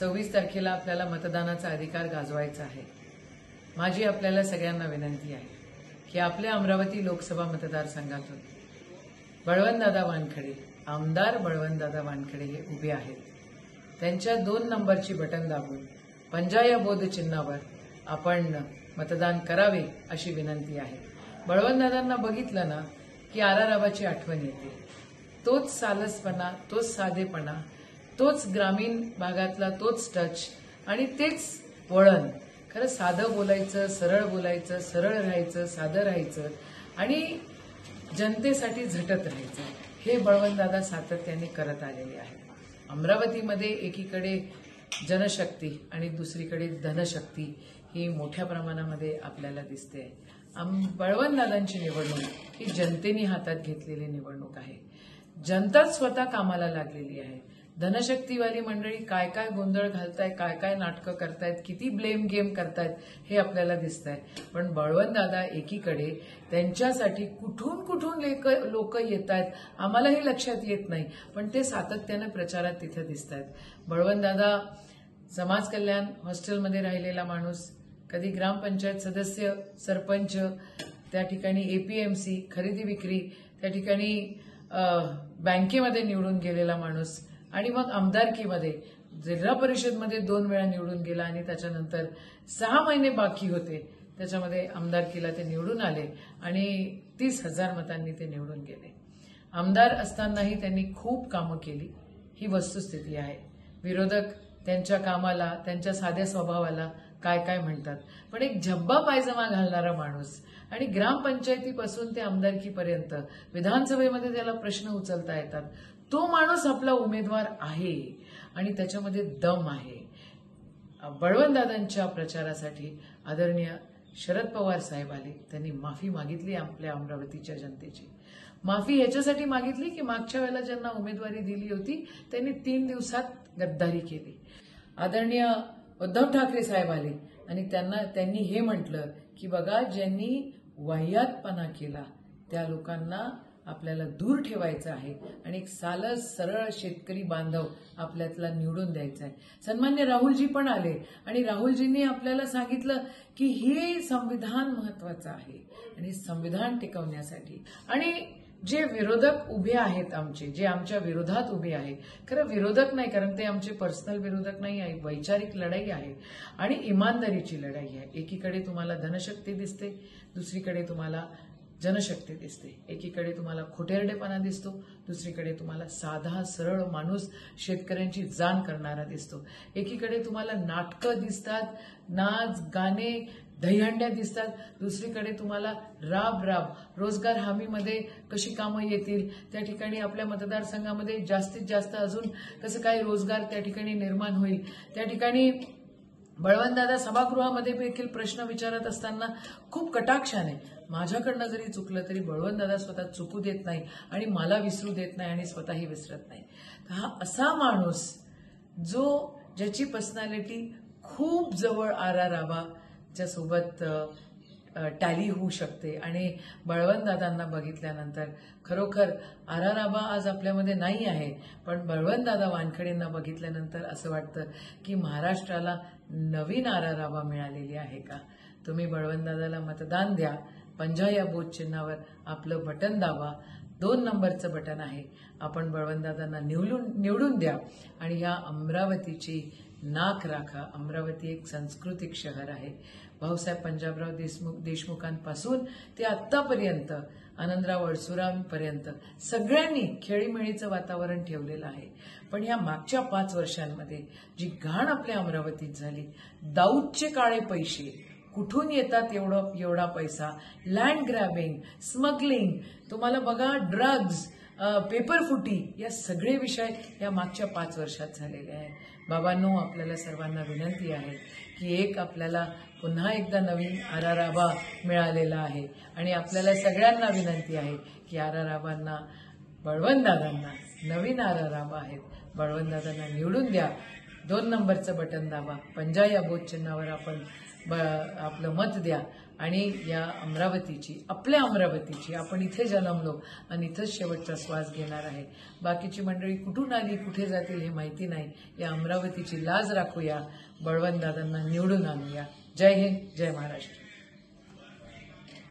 26 तारखेला आपल्याला मतदानाचा अधिकार गाजवायचा आहे। माझी आपल्याला सगळ्यांना विनंती आहे की आपल्या अमरावती लोकसभा मतदारसंघातून बळवंतदादा वानखडे, आमदार बळवंतदादा वानखडे हे उभे आहेत। त्यांच्या 2 नंबरची बटन दाबून पंजा या बोध चिन्हावर आपण मतदान करावे अशी विनंती आहे। बळवंतदादांना बघितलं ना की आरारावाची आठवण येते। तोच सालसपणा, तोच साधेपणा, तोच ग्रामीण भागातला तोच टच आणि तेच वळण। खरं साधं बोलायचं, सरळ बोलायचं, सरळ राहायचं, साधं राहायचं आणि जनतेसाठी झटत राहायचं, हे बळवंतदादा सातत्याने करत आलेले आहेत। अमरावतीमध्ये एकीकडे जनशक्ती आणि दुसरीकडे धनशक्ती ही मोठ्या प्रमाणामध्ये आपल्याला दिसते। बळवंतदादांची निवडणूक ही जनतेने हातात घेतलेली निवडणूक आहे। जनताच स्वतः कामाला लागलेली आहे। धनशक्तीवाली मंडळी काय काय गोंधळ घालतायत, काय काय नाटकं करतायत, किती ब्लेम गेम करतायत हे आपल्याला दिसतंय। पण बळवंतदादा एकीकडे त्यांच्यासाठी कुठून कुठून लोक येतायत आम्हालाही लक्षात येत नाही, पण ते सातत्याने प्रचारात तिथे दिसतायत। बळवंतदादा समाज कल्याण हॉस्टेलमध्ये राहिलेला माणूस, कधी ग्रामपंचायत सदस्य, सरपंच, त्या ठिकाणी एपीएमसी खरेदी विक्री, त्या ठिकाणी बँकेमध्ये निवडून गेलेला माणूस आणि मग आमदारकीमध्ये जिल्हा परिषदमध्ये 2 वेळा निवडून गेला आणि त्याच्यानंतर 6 महिने बाकी होते त्याच्यामध्ये आमदारकीला ते निवडून आले आणि 30,000 मतांनी ते निवडून गेले। आमदार असतानाही त्यांनी खूप कामं केली, ही वस्तुस्थिती आहे। विरोधक त्यांच्या कामाला, त्यांच्या साध्या स्वभावाला काय काय म्हणतात, पण एक झब्बा पायजमा घालणारा माणूस आणि ग्रामपंचायतीपासून ते आमदारकीपर्यंत विधानसभेमध्ये त्याला प्रश्न उचलता येतात, तो माणूस आपला उमेदवार आहे आणि त्याच्यामध्ये दम आहे। बळवंतदादांच्या प्रचारासाठी आदरणीय शरद पवार साहेब आले, त्यांनी माफी मागितली आपल्या अमरावतीच्या जनतेची। माफी याच्यासाठी मागितली की मागच्या वेळेला ज्यांना उमेदवारी दिली होती त्यांनी 3 दिवसात गद्दारी केली। आदरणीय उद्धव ठाकरे साहेब आले आणि त्यांनी हे म्हटलं की बघा, ज्यांनी वाह्यातपणा केला त्या लोकांना आपल्याला दूर ठेवायचं आहे आणि एक सरळ शेतकरी बांधव आपल्यातला निवडून द्यायचा आहे। सन्मान्य राहुलजी पण आले आणि राहुलजींनी आपल्याला सांगितलं की हे संविधान महत्वाचं आहे आणि संविधान टिकवण्यासाठी आणि जे विरोधक उभे आहेत आमचे, जे आमच्या विरोधात उभे आहे, खरं विरोधक नाही कारण ते आमचे पर्सनल विरोधक नाही आहे, वैचारिक लढाई आहे आणि इमानदारीची लढाई आहे। एकीकडे तुम्हाला धनशक्ती दिसते, दुसरीकडे तुम्हाला जनशक्ती दिसते। एकीकडे तुम्हाला खोटेरडेपणा दिसतो, दुसरीकडे तुम्हाला साधा सरळ माणूस शेतकऱ्यांची जाण करणारा दिसतो। एकीकडे तुम्हाला नाटकं दिसतात, नाच गाणे दहीहंड्या दिसतात, दुसरीकडे तुम्हाला राब रोजगार हमीमध्ये कशी कामं येतील, त्या ठिकाणी आपल्या मतदारसंघामध्ये जास्तीत जास्त अजून कसं काय रोजगार त्या ठिकाणी निर्माण होईल। त्या ठिकाणी बळवंतदादा सभागृहामध्ये देखील प्रश्न विचारत असताना खूप कटाक्षाने, माझ्याकडनं जरी चुकलं तरी बळवंतदादा स्वतः चुकू देत नाही आणि मला विसरू देत नाही आणि स्वतःही विसरत नाही। हा असा माणूस ज्याची पर्सनॅलिटी खूप जवळ आरारावाच्या सोबत टॅली होऊ शकते आणि बळवंतदादांना बघितल्यानंतर खरोखर आरारावा आज आपल्यामध्ये नाही आहे, पण बळवंतदादा वानखडेंना बघितल्यानंतर असं वाटतं की महाराष्ट्राला नवीन आरारावा मिळालेली आहे का। तुम्ही बळवंतदादाला मतदान द्या, पंजा या बोध चिन्हावर आपलं बटन दाबा, 2 नंबरचं बटन आहे। आपण बळवंतदादांना निवडून द्या आणि या अमरावतीची नाक राखा। अमरावती एक सांस्कृतिक शहर आहे। भाऊसाहेब पंजाबराव देशमुखांपासून ते आतापर्यंत आनंदराव अडसुरांपर्यंत सगळ्यांनी खेळीमेळीचं वातावरण ठेवलेलं आहे। पण या मागच्या 5 वर्षांमध्ये जी घाण आपल्या अमरावतीत झाली, दाऊदचे काळे पैसे, कुठून येतात एवढा पैसा, लँड ग्रॅबिंग, स्मगलिंग, तुम्हाला बघा ड्रग्ज, पेपरफुटी, या सगळे विषय या मागच्या 5 वर्षात झालेले आहेत। बाबांनो, आपल्याला सर्वांना विनंती आहे की आपल्याला पुन्हा एकदा नवीन आरारावा मिळालेला आहे आणि आपल्याला सगळ्यांना विनंती आहे की आरारावांना, बळवंतदादांना नवीन आरारावा आहेत, बळवंतदादांना निवडून द्या, 2 नंबरचं बटन दाबा, पंजा या बोध चिन्हावर आपण आपलं मत द्या आणि या अमरावतीची, आपल्या अमरावतीची, आपण इथे जन्मलो आणि इथंच शेवटचा श्वास घेणार आहे. बाकीची मंडळी कुठून आली, कुठे जातील हे माहिती नाही. या अमरावतीची लाज राखूया, बळवंतदादांना निवडून आणूया. जय हिंद, जय महाराष्ट्र.